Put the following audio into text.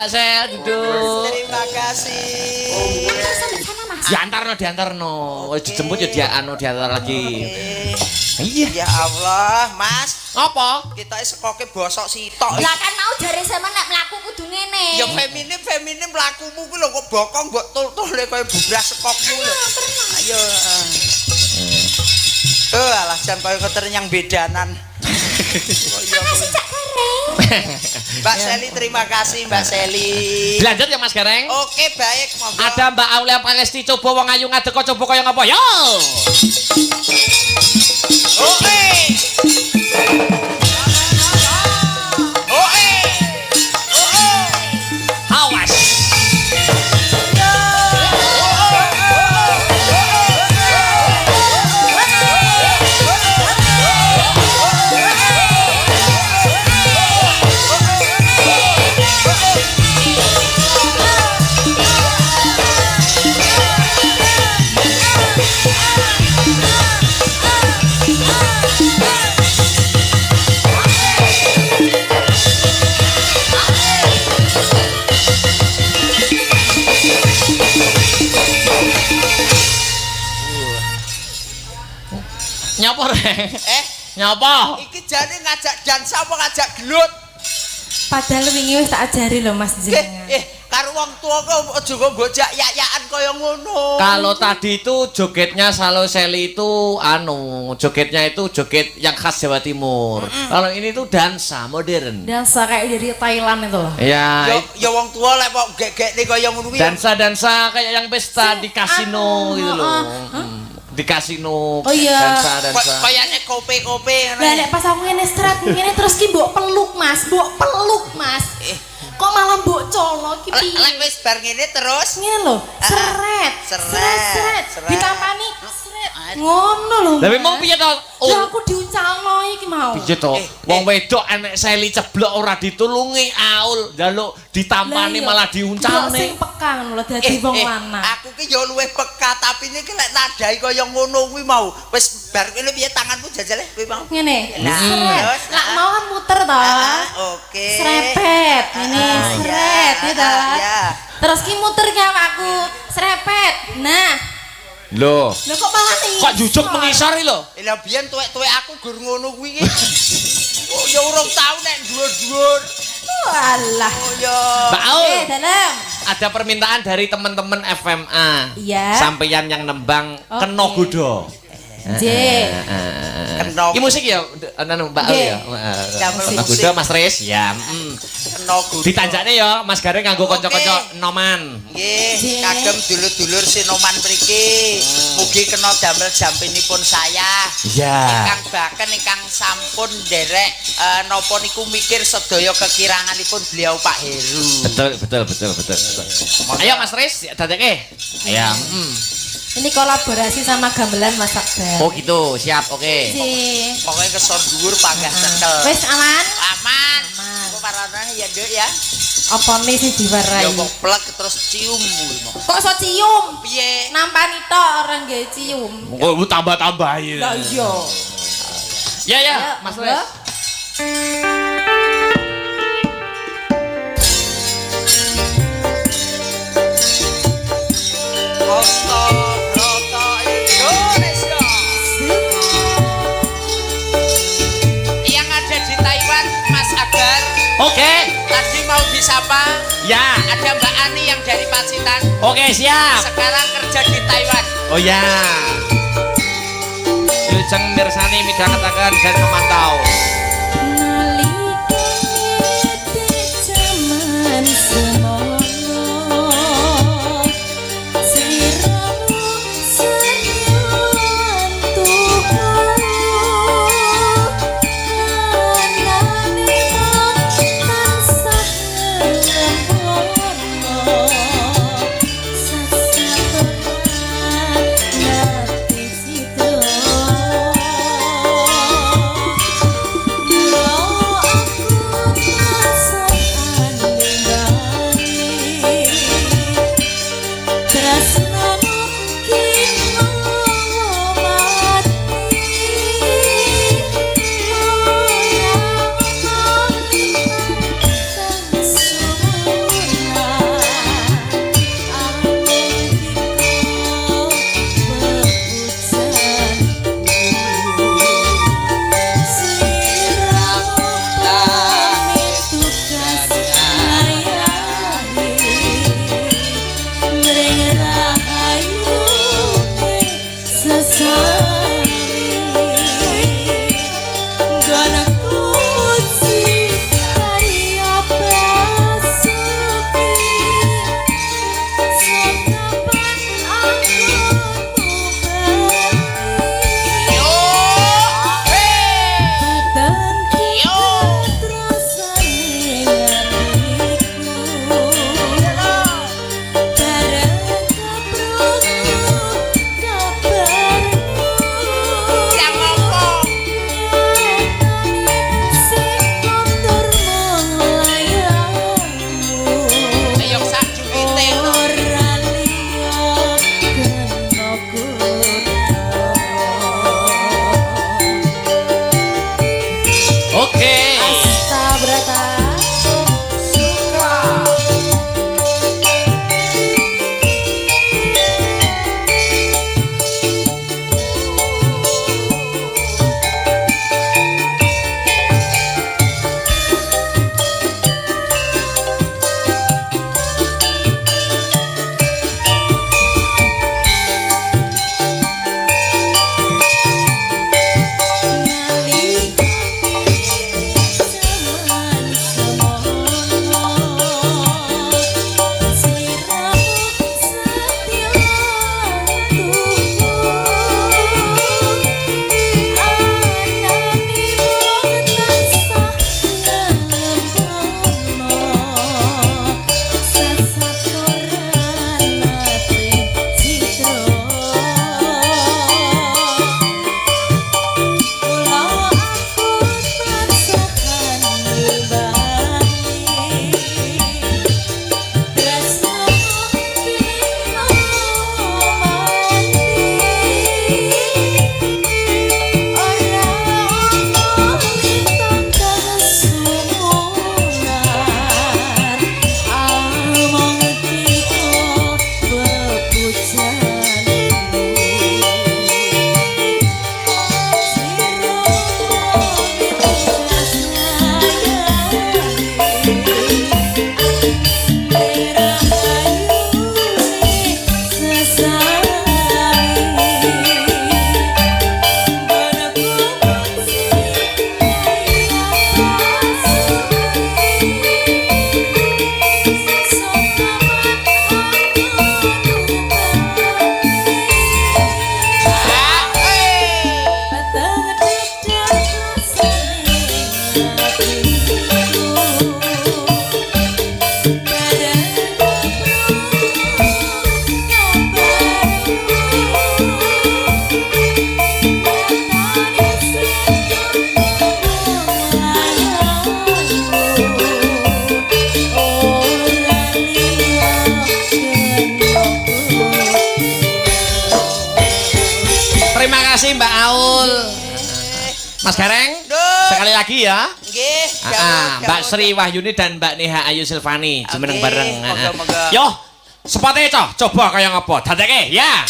Pak Sel duduk. Terima kasih. Diantarno. Dijemput ya diantar lagi. Iya. Ya Allah, Mas. Apa? Kita sekoke bosok sitok. Lah kan mau jare sampean nek mlaku kudu ngene. Ya feminim mlakumu ku lho kok bokong mbok tul-tule kaya bubras sekokmu lho. Ayo. Alah jan kaya keternyang bedanan. Makasih Cak Gareng. Mbak Seli terima kasih Mbak Seli. Lanjut ya Mas Gareng. Oke baik monggo. Ada Mbak Aulia Palesti coba wong ayu ngadeg kok coba kaya ngapa? Yo. Oke. Awas. Nyapa Reng? Nyapa? Iki jane ngajak dansa apa ngajak gelut? Padahal wingi wis tak ajari lho Mas jenengan. Karo wong tua kok aja kok bocah yak-yakan kaya ngono. Kalau tadi itu jogetnya Salo Seli itu jogetnya itu joget yang khas Jawa Timur. Kalau ini tuh dansa modern. Dansa kayak dari Thailand itu loh. Ya, Ya wong tua lek kok gegekne kaya ngono kuwi. dansa kayak yang pesta di kasino gitu loh. Di kasino. Oh iya. Dansa. Kayane kope-kope Lah nek pas aku ngene strat ngene terus ki mbok peluk Mas. Kok malah mbok colok ki piye? Lek wis bar ngene terus Ngene lho, seret. Ditampani seret. Ngono lho. Tapi mau piye to? Lah aku diuncalno iki mau. Piye to? Wong wedok enek Seli ceblok ora ditulungi aul, njaluk ditampani malah diuncalne. Sing peka ngono lho dadi wong lanang. Aku ki ya luwih peka tapi niki lek nadai kaya ngono kuwi mau. Wis bar ngene piye tanganmu jajale kuwi mau. Ngene. Nah, Lah mau kan muter to. Oke. Srepet ini seret ya ta. Terus ki muter ki awakku. Srepet. Nah. Loh kok malah nih? kok jujuk mengisor iki lho? Lah biyen tuwek-tuwek aku gur ngono kuwi ki. Oh ya urung tau nek dhuwur-dhuwur. Walah. Oh ya. Mbak Aul. Dalam. Ada permintaan dari teman-teman FMA. Iya. Sampeyan yang nembang Kena Godo. J. Kena. Iki musik ya Mbak Aul ya. Kena Godo Mas Riz ya. Kena Godo. Ditanjakne ya Mas Gareng nganggo kanca-kanca noman. Nggih, kagem dulur-dulur sinoman mriki. Mugi kena damel jampinipun saya. Iya. Ingkang baken ingkang sampun nderek napa niku mikir sedaya kekiranganipun beliau Pak Heru. Betul. Ayo Mas Riz, dadeke. Ayo. Ini kolaborasi sama gamelan Mas Akbar. Oh gitu, siap, oke. Pokoknya kesor dhuwur panggah cekel. Wis aman? Aman. Kok parane ya, Nduk ya. Apa nih sing diwarai? Ya kok plek terus cium. Kok iso cium? Piye? Nampani tok orang nggih cium. Oh, tambah-tambahin. Lah iya. Ya, Mas Riz. Roto Indonesia. Yang ada di Taiwan, Mas Agar. Oke. Tadi mau disapa. Ya. Ada Mbak Ani yang dari Pacitan. Oke, siap. Sekarang kerja di Taiwan. Oh ya. Wilujeng mirsani midhangetaken dan memantau. Raul. Mas Gareng, Duh. sekali lagi ya. Nggih, Mbak Sri Wahyuni dan Mbak Neha Ayu Silvani jumeneng Oke, bareng. moga-moga. Yo, sepatnya coba kaya ngapa? Dadeke ya.